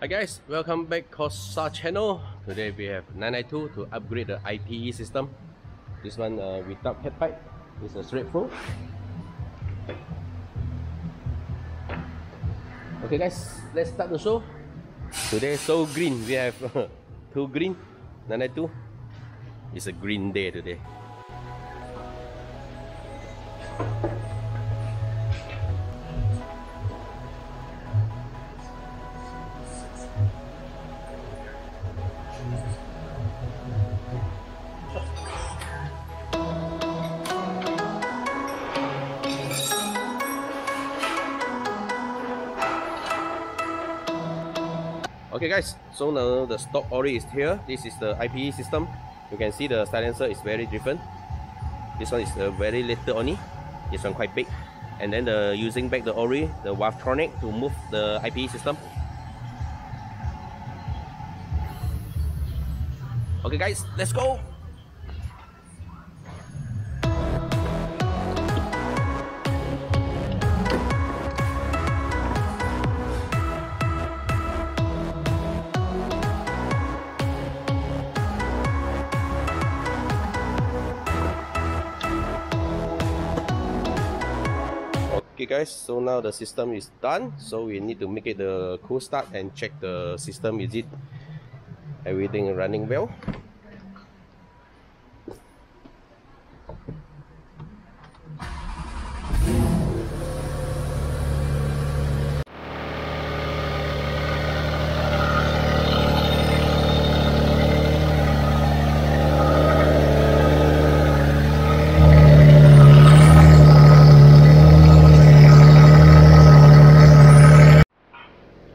Hi guys, welcome back Corsa channel. Today we have 992 to upgrade the IPE system. This one without head pipe. It's a straight flow. Okay guys, let's start the show. Today so green. We have two green 992. It's a green day today. Okay guys, so now the stock ori is here. This is the IPE system. You can see the silencer is very different. This one is very little only. This one quite big. And then using back the ori, the Wavtronic to move the IPE system. Okay guys, let's go! Okay guys, so now the system is done, so we need to make it the cool start and check the system, is it everything running well.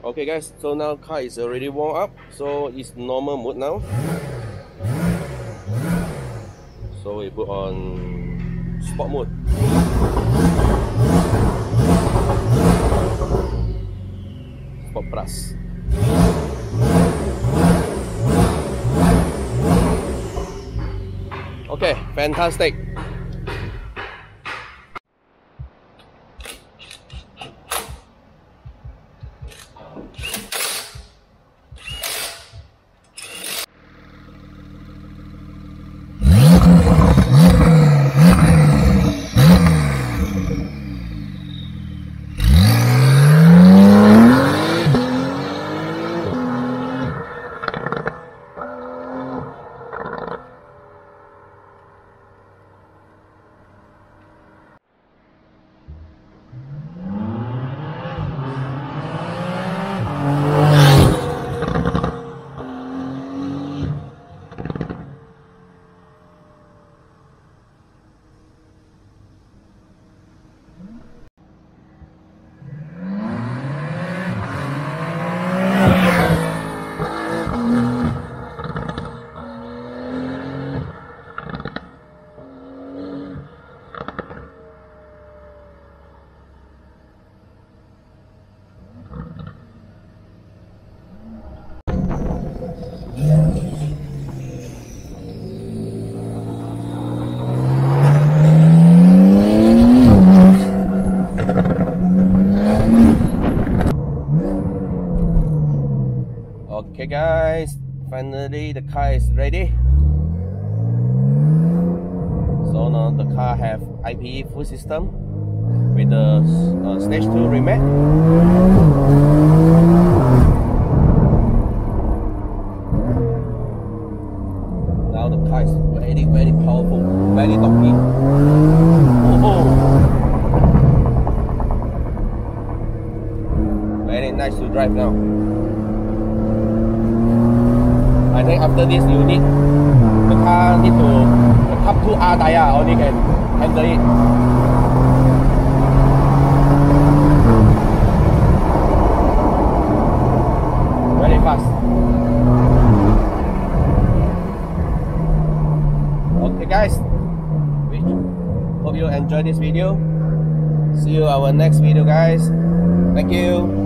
Okay guys, so now car is already warmed up, so it's normal mode now. So we put on sport mode. Sport plus. Okay, fantastic. Okay guys, finally the car is ready. So now the car have IPE full system with the stage 2 remap. Now the car is very powerful, very torquey. Very nice to drive now. I think after this you need the car need to the top 2R tire only can handle it. Very fast. Okay guys, hope you enjoy this video. See you our next video guys. Thank you.